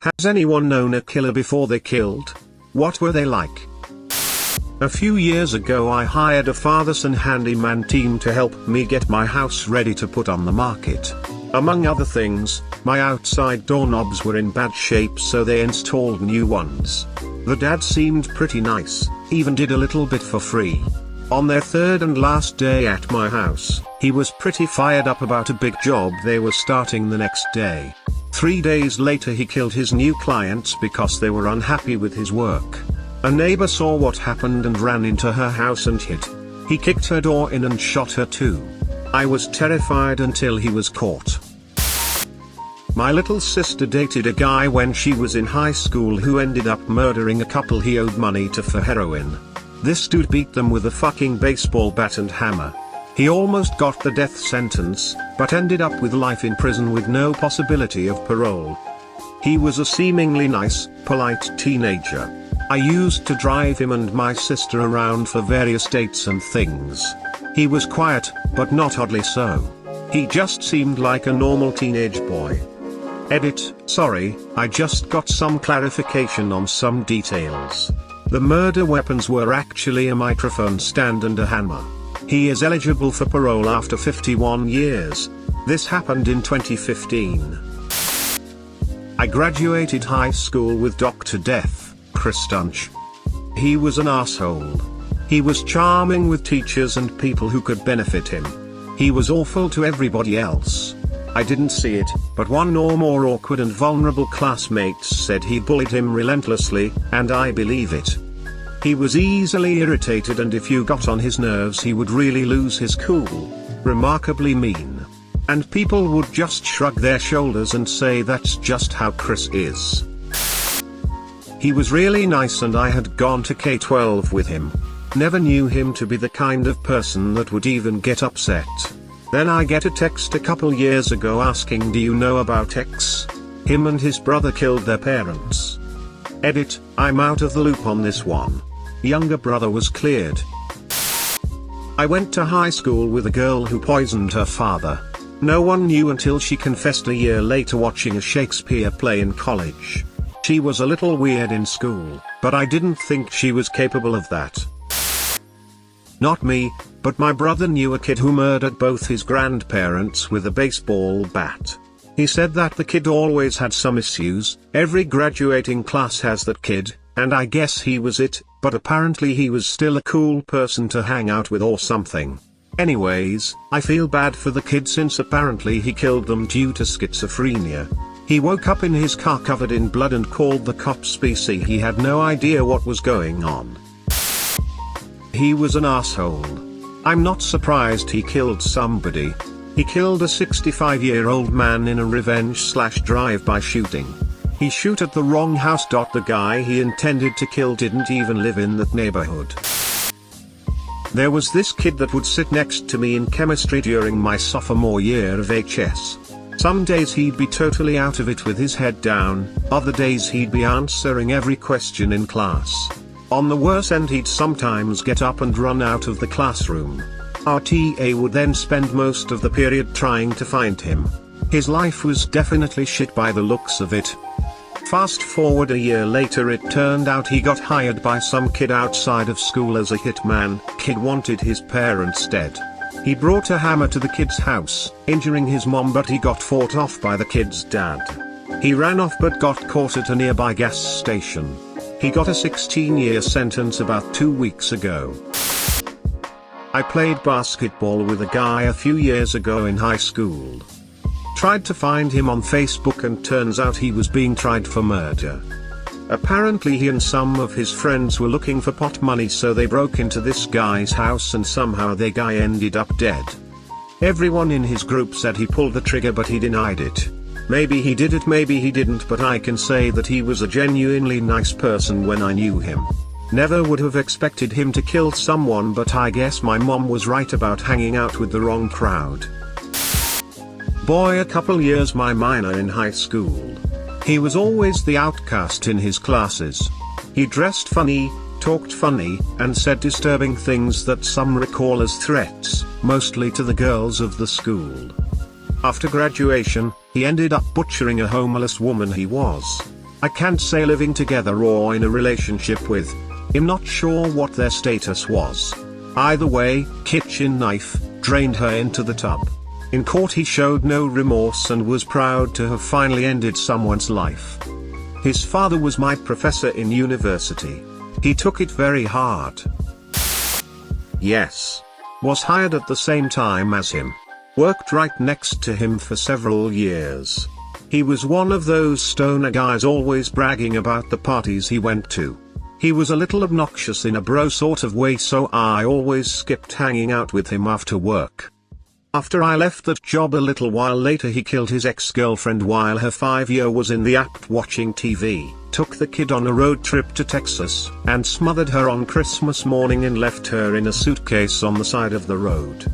Has anyone known a killer before they killed? What were they like? A few years ago I hired a father-son handyman team to help me get my house ready to put on the market. Among other things, my outside doorknobs were in bad shape, so they installed new ones. The dad seemed pretty nice, even did a little bit for free. On their third and last day at my house, he was pretty fired up about a big job they were starting the next day. 3 days later he killed his new clients because they were unhappy with his work. A neighbor saw what happened and ran into her house and hid. He kicked her door in and shot her too. I was terrified until he was caught. My little sister dated a guy when she was in high school who ended up murdering a couple he owed money to for heroin. This dude beat them with a fucking baseball bat and hammer. He almost got the death sentence, but ended up with life in prison with no possibility of parole. He was a seemingly nice, polite teenager. I used to drive him and my sister around for various dates and things. He was quiet, but not oddly so. He just seemed like a normal teenage boy. Edit, sorry, I just got some clarification on some details. The murder weapons were actually a microphone stand and a hammer. He is eligible for parole after 51 years. This happened in 2015. I graduated high school with Dr. Death, Chris Dunch. He was an asshole. He was charming with teachers and people who could benefit him. He was awful to everybody else. I didn't see it, but one or more awkward and vulnerable classmates said he bullied him relentlessly, and I believe it. He was easily irritated, and if you got on his nerves he would really lose his cool. Remarkably mean. And people would just shrug their shoulders and say that's just how Chris is. He was really nice and I had gone to K-12 with him. Never knew him to be the kind of person that would even get upset. Then I get a text a couple years ago asking, do you know about X? Him and his brother killed their parents. Edit, I'm out of the loop on this one. Younger brother was cleared. I went to high school with a girl who poisoned her father. No one knew until she confessed a year later watching a Shakespeare play in college. She was a little weird in school, but I didn't think she was capable of that. Not me, but my brother knew a kid who murdered both his grandparents with a baseball bat. He said that the kid always had some issues. Every graduating class has that kid, and I guess he was it, but apparently he was still a cool person to hang out with or something. Anyways, I feel bad for the kid since apparently he killed them due to schizophrenia. He woke up in his car covered in blood and called the cops BC. He had no idea what was going on. He was an asshole. I'm not surprised he killed somebody. He killed a 65-year-old man in a revenge/drive-by shooting. He shoot at the wrong house. The guy he intended to kill didn't even live in that neighborhood. There was this kid that would sit next to me in chemistry during my sophomore year of HS. Some days he'd be totally out of it with his head down, other days he'd be answering every question in class. On the worst end he'd sometimes get up and run out of the classroom. Our TA would then spend most of the period trying to find him. His life was definitely shit by the looks of it. Fast forward a year later, it turned out he got hired by some kid outside of school as a hitman. Kid wanted his parents dead. He brought a hammer to the kid's house, injuring his mom, but he got fought off by the kid's dad. He ran off but got caught at a nearby gas station. He got a 16-year sentence about 2 weeks ago. I played basketball with a guy a few years ago in high school. Tried to find him on Facebook and turns out he was being tried for murder. Apparently he and some of his friends were looking for pot money, so they broke into this guy's house and somehow the guy ended up dead. Everyone in his group said he pulled the trigger, but he denied it. Maybe he did it, maybe he didn't, but I can say that he was a genuinely nice person when I knew him. Never would have expected him to kill someone, but I guess my mom was right about hanging out with the wrong crowd. Boy, a couple years my minor in high school. He was always the outcast in his classes. He dressed funny, talked funny, and said disturbing things that some recall as threats, mostly to the girls of the school. After graduation, he ended up butchering a homeless woman he was I can't say living together or in a relationship with. I'm not sure what their status was. Either way, kitchen knife, drained her into the tub. In court he showed no remorse and was proud to have finally ended someone's life. His father was my professor in university. He took it very hard. Yes. Was hired at the same time as him. Worked right next to him for several years. He was one of those stoner guys always bragging about the parties he went to. He was a little obnoxious in a bro sort of way, so I always skipped hanging out with him after work. After I left that job a little while later, he killed his ex-girlfriend while her 5-year was in the act watching TV, took the kid on a road trip to Texas, and smothered her on Christmas morning and left her in a suitcase on the side of the road.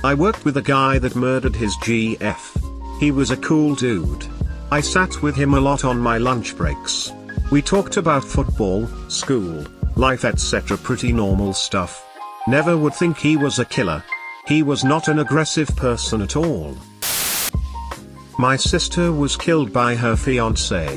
I worked with a guy that murdered his GF. He was a cool dude. I sat with him a lot on my lunch breaks. We talked about football, school, life, etc. Pretty normal stuff. Never would think he was a killer. He was not an aggressive person at all. My sister was killed by her fiancé.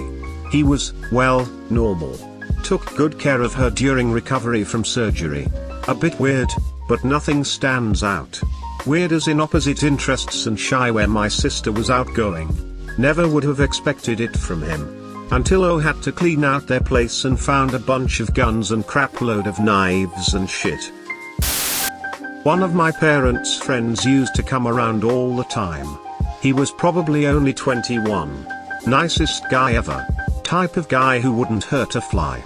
He was, well, normal. Took good care of her during recovery from surgery. A bit weird, but nothing stands out. Weird as in opposite interests and shy, where my sister was outgoing. Never would have expected it from him. Until I had to clean out their place and found a bunch of guns and crap load of knives and shit. One of my parents' friends used to come around all the time. He was probably only 21. Nicest guy ever. Type of guy who wouldn't hurt a fly.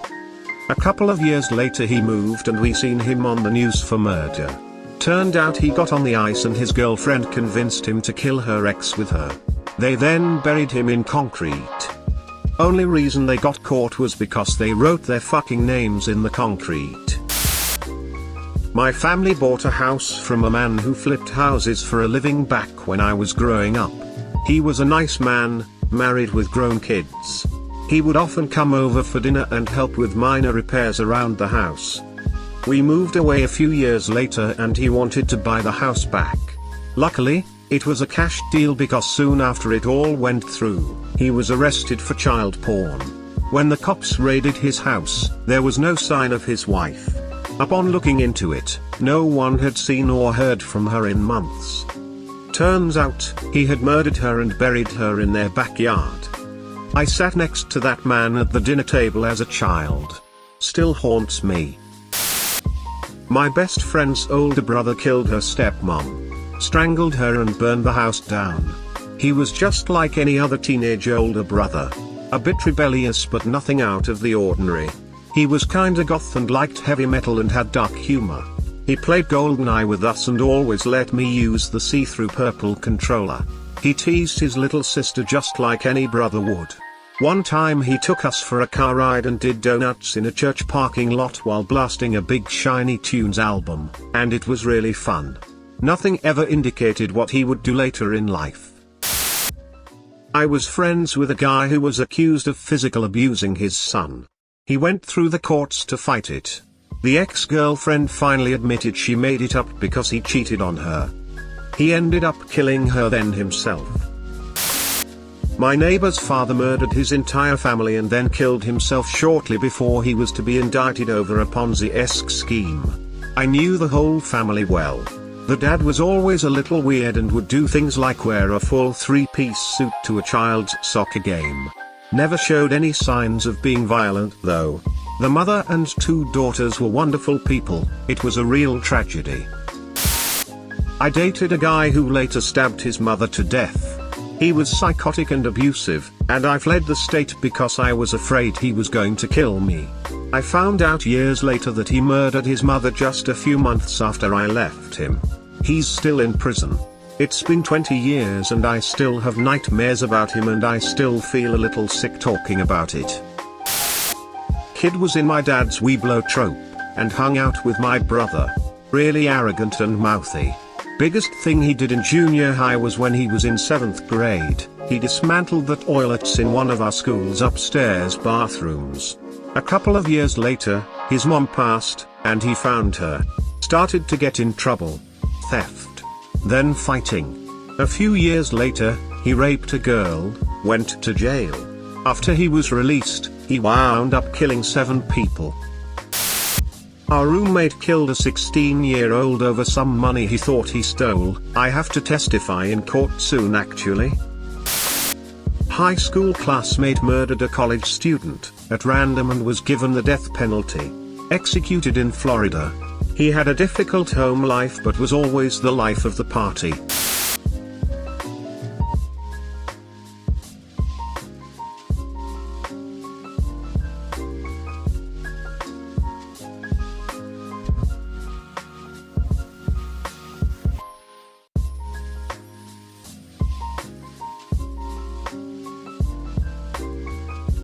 A couple of years later he moved and we seen him on the news for murder. Turned out he got on the ice and his girlfriend convinced him to kill her ex with her. They then buried him in concrete. Only reason they got caught was because they wrote their fucking names in the concrete. My family bought a house from a man who flipped houses for a living back when I was growing up. He was a nice man, married with grown kids. He would often come over for dinner and help with minor repairs around the house. We moved away a few years later and he wanted to buy the house back. Luckily, it was a cash deal because soon after it all went through, he was arrested for child porn. When the cops raided his house, there was no sign of his wife. Upon looking into it, no one had seen or heard from her in months. Turns out, he had murdered her and buried her in their backyard. I sat next to that man at the dinner table as a child. Still haunts me. My best friend's older brother killed her stepmom. Strangled her and burned the house down. He was just like any other teenage older brother. A bit rebellious but nothing out of the ordinary. He was kinda goth and liked heavy metal and had dark humor. He played GoldenEye with us and always let me use the see-through purple controller. He teased his little sister just like any brother would. One time he took us for a car ride and did donuts in a church parking lot while blasting a big Shiny Tunes album, and it was really fun. Nothing ever indicated what he would do later in life. I was friends with a guy who was accused of physical abusing his son. He went through the courts to fight it. The ex-girlfriend finally admitted she made it up because he cheated on her. He ended up killing her then himself. My neighbor's father murdered his entire family and then killed himself shortly before he was to be indicted over a Ponzi-esque scheme. I knew the whole family well. The dad was always a little weird and would do things like wear a full 3-piece suit to a child's soccer game. Never showed any signs of being violent though. The mother and 2 daughters were wonderful people. It was a real tragedy. I dated a guy who later stabbed his mother to death. He was psychotic and abusive, and I fled the state because I was afraid he was going to kill me. I found out years later that he murdered his mother just a few months after I left him. He's still in prison. It's been 20 years and I still have nightmares about him and I still feel a little sick talking about it. Kid was in my dad's Weeblo trope, and hung out with my brother. Really arrogant and mouthy. Biggest thing he did in junior high was when he was in 7th grade, he dismantled the toilets in one of our school's upstairs bathrooms. A couple of years later, his mom passed, and he found her. Started to get in trouble. Theft. Then fighting. A few years later, he raped a girl, went to jail. After he was released, he wound up killing 7 people. Our roommate killed a 16-year-old over some money he thought he stole. I have to testify in court soon actually. High school classmate murdered a college student at random and was given the death penalty. Executed in Florida. He had a difficult home life but was always the life of the party.